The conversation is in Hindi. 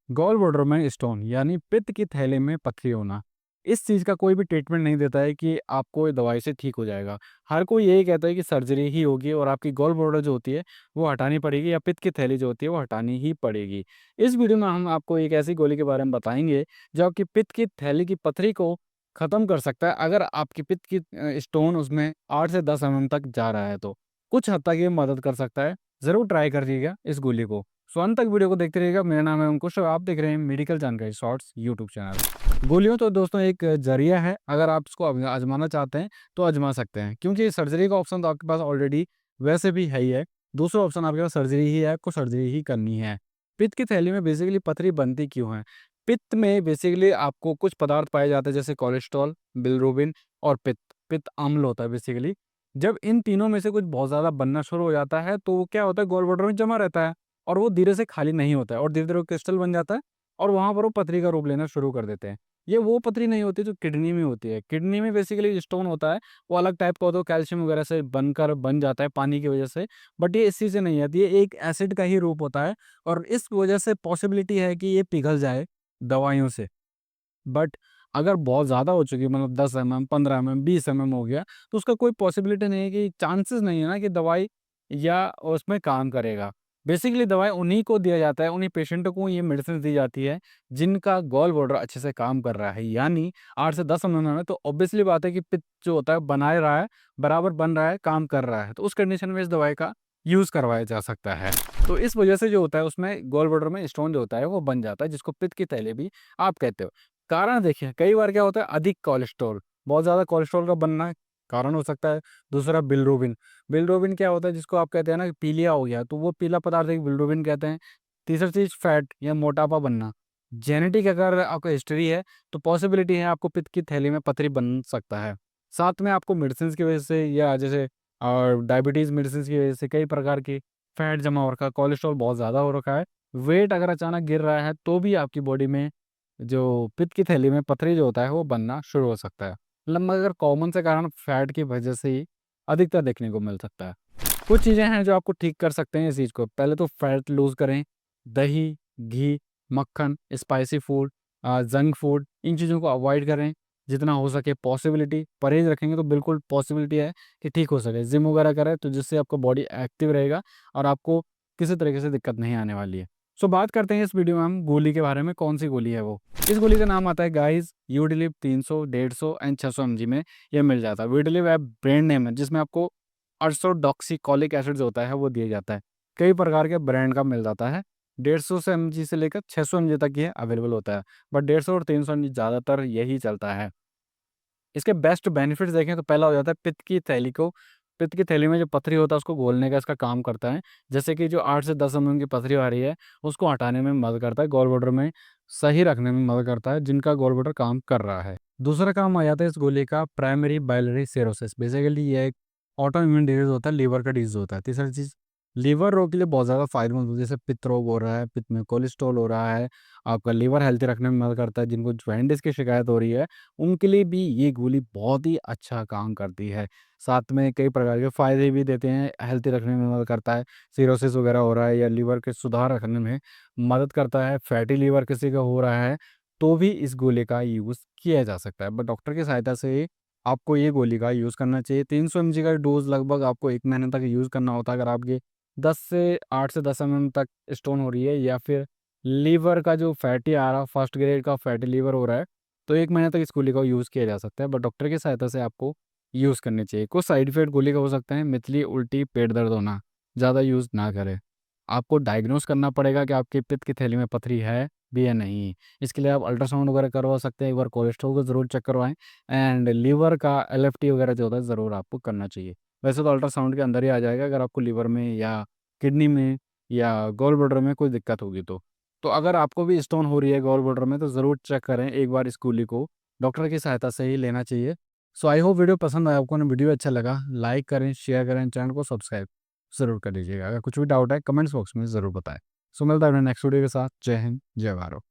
गॉल ब्लैडर में स्टोन यानी पित्त की थैली में पथरी होना, इस चीज़ का कोई भी ट्रीटमेंट नहीं देता है कि आपको ये दवाई से ठीक हो जाएगा। हर कोई यही कहता है कि सर्जरी ही होगी और आपकी गॉल ब्लैडर जो होती है वो हटानी पड़ेगी या पित्त की थैली जो होती है वो हटानी ही पड़ेगी। इस वीडियो में हम आपको एक ऐसी गोली के बारे में बताएंगे जो आपकी पित्त की थैली की पथरी को ख़त्म कर सकता है अगर आपकी पित्त की स्टोन उसमें 8 से 10 तक जा रहा है तो। कुछ हद तक ये मदद कर सकता है। ज़रूर ट्राई करिएगा इस गोली को। सो अंत तक वीडियो को देखते रहिएगा। मेरा नाम है अंकुश और आप देख रहे हैं मेडिकल जानकारी शॉर्ट्स यूट्यूब चैनल। गोलियों तो दोस्तों एक ज़रिया है, अगर आप इसको आज़माना चाहते हैं तो आज़मा सकते हैं, क्योंकि सर्जरी का ऑप्शन तो आपके पास ऑलरेडी वैसे भी है ही है। दूसरा ऑप्शन आपके पास सर्जरी ही है, आपको सर्जरी ही करनी है। पित्त की थैली में बेसिकली पथरी बनती क्यों है? पित्त में बेसिकली आपको कुछ पदार्थ पाए जाते हैं जैसे कोलेस्ट्रॉल, बिलिरुबिन और पित्त। पित्त अम्ल होता है बेसिकली। जब इन तीनों में से कुछ बहुत ज़्यादा बनना शुरू हो जाता है तो वो क्या होता है, गॉल ब्लैडर में जमा रहता है और वो धीरे से खाली नहीं होता है और धीरे-धीरे वो क्रिस्टल बन जाता है और वहाँ पर वो पथरी का रूप लेना शुरू कर देते हैं। ये वो पथरी नहीं होती जो किडनी में होती है। किडनी में बेसिकली स्टोन होता है, वो अलग टाइप का होता है, कैल्शियम वगैरह से बनकर बन जाता है पानी की वजह से, बट ये इसी से नहीं आती है, ये एक एसिड का ही रूप होता है और इस वजह से पॉसिबिलिटी है कि ये पिघल जाए दवाइयों से। बट अगर बहुत ज़्यादा हो चुकी है, मतलब 10 एमएम, 15 एमएम, 20 एमएम हो गया, तो उसका कोई पॉसिबिलिटी नहीं है कि चांसेस नहीं है ना कि दवाई या उसमें काम करेगा। बेसिकली दवाई उन्हीं को दिया जाता है, उन्हीं पेशेंटों को ये मेडिसिन दी जाती है, जिनका गॉल ब्लैडर अच्छे से काम कर रहा है। यानी 8 से 10 एमएम है, तो ऑब्वियसली बात है कि पित्त जो होता है बना रहा है, बराबर बन रहा है, काम कर रहा है। तो उस कंडीशन में इस दवाई का यूज़ करवाया जा सकता है। तो इस वजह से जो होता है उसमें गॉल ब्लैडर में स्टोन जो होता है वो बन जाता है, जिसको पित्त की थैली भी आप कहते हो। कारण देखिए, कई बार क्या होता है, अधिक कोलेस्ट्रॉल, बहुत ज़्यादा कोलेस्ट्रॉल का बनना कारण हो सकता है। दूसरा बिलिरुबिन, बिलिरुबिन क्या होता है जिसको आप कहते हैं ना कि पीलिया हो गया, तो वो पीला पदार्थ एक बिलिरुबिन कहते हैं। तीसरी चीज़ फैट या मोटापा बनना, जेनेटिक अगर आपका हिस्ट्री है तो पॉसिबिलिटी है आपको पित्त की थैली में पथरी बन सकता है। साथ में आपको मेडिसिन की वजह से या जैसे डायबिटीज़ मेडिसिन की वजह से कई प्रकार की फैट जमा हो रखा है, कोलेस्ट्रॉल बहुत ज़्यादा हो रखा है, वेट अगर अचानक गिर रहा है तो भी आपकी बॉडी में जो पित्त की थैली में पथरी जो होता है वो बनना शुरू हो सकता है। मगर कॉमन से कारण फैट की वजह से ही अधिकतर देखने को मिल सकता है। कुछ चीज़ें हैं जो आपको ठीक कर सकते हैं इस चीज़ को। पहले तो फैट लूज़ करें, दही, घी, मक्खन, स्पाइसी फूड, जंक फूड, इन चीज़ों को अवॉइड करें जितना हो सके। पॉसिबिलिटी परहेज़ रखेंगे तो बिल्कुल पॉसिबिलिटी है कि ठीक हो सके। जिम वगैरह करें तो जिससे आपका बॉडी एक्टिव रहेगा और आपको किसी तरीके से दिक्कत नहीं आने वाली है। सो बात करते हैं इस वीडियो में हम गोली के बारे में, कौन-सी गोली है वो। इस गोली का नाम आता है गाइस यूडिलिप 300, 150 एंड 600 एमजी में ये मिल जाता है। यूडिलिप ऐप ब्रांड नेम है जिसमें आपको अर्सोडॉक्सिकोलिक एसिड जो होता है वो दिया जाता है। कई प्रकार के ब्रांड का मिल जाता है। 150 से एमजी से लेकर 600 एमजी तक ये अवेलेबल होता है। बट 150 और 300 एमजी ज़्यादातर यही चलता है। इसके बेस्ट बेनिफिट्स देखें तो पहला हो जाता है पित्त की थैली में जो पथरी होता है उसको घोलने का इसका काम करता है। जैसे कि जो 8 से 10 एमएम की पथरी आ रही है उसको हटाने में मदद करता है, गॉल ब्लैडर में सही रखने में मदद करता है जिनका गॉल ब्लैडर काम कर रहा है। दूसरा काम आ जाता है इस गोली का प्राइमरी बाइलियरी सिरोसिस। बेसिकली ये एक ऑटो इम्यून डिजीज़ होता है, लीवर का डिजीज़ होता है। तीसरी चीज़ लीवर रोग के लिए बहुत ज़्यादा फ़ायदेमंद होती है, जैसे पित्त रोग हो रहा है, पित्त में कोलेस्ट्रॉल हो रहा है, आपका लीवर हेल्दी रखने में मदद करता है। जिनको जॉइंटिस की शिकायत हो रही है उनके लिए भी ये गोली बहुत ही अच्छा काम करती है। साथ में कई प्रकार के फ़ायदे भी देते हैं, हेल्दी रखने में मदद करता है। सिरोसिस वगैरह हो रहा है या लीवर के सुधार रखने में मदद करता है। फैटी लीवर किसी का हो रहा है, तो भी इस गोली का यूज़ किया जा सकता है। बट डॉक्टर की सहायता से आपको ये गोली का यूज़ करना चाहिए। 300 एमजी का डोज़ लगभग आपको 1 महीने तक यूज़ करना होता है। अगर आपके 10 से 8 से 10 एमएम तक स्टोन हो रही है या फिर लीवर का जो फैटी आ रहा, फर्स्ट ग्रेड का फैटी लीवर हो रहा है, तो 1 महीने तक इस गोली का यूज़ किया जा सकता है, बट डॉक्टर की सहायता से आपको यूज़ करनी चाहिए। कुछ साइड इफ़ेक्ट गोली का हो सकते हैं, मितली, उल्टी, पेट दर्द होना, ज़्यादा यूज़ ना करें। आपको डायग्नोज़ करना पड़ेगा कि आपके पित्त की थैली में पथरी है भी या नहीं। इसके लिए आप अल्ट्रासाउंड वगैरह करवा सकते हैं, एक बार कोलेस्ट्रॉल को ज़रूर चेक करवाएँ एंड लीवर का एलएफटी वगैरह जो होता है ज़रूर आपको करना चाहिए। वैसे तो अल्ट्रासाउंड के अंदर ही आ जाएगा अगर आपको लीवर में या किडनी में या गॉल ब्लैडर में कोई दिक्कत होगी तो। तो अगर आपको भी स्टोन हो रही है गॉल ब्लैडर में तो ज़रूर चेक करें एक बार इस गोली को, डॉक्टर की सहायता से ही लेना चाहिए। सो आई होप वीडियो पसंद आया आपको, वीडियो अच्छा लगा, लाइक करें, शेयर करें, चैनल को सब्सक्राइब ज़रूर कर लीजिएगा। अगर कुछ भी डाउट है कमेंट्स बॉक्स में ज़रूर बताएँ। सो मिलता है नेक्स्ट वीडियो के साथ। जय हिंद, जय भारत।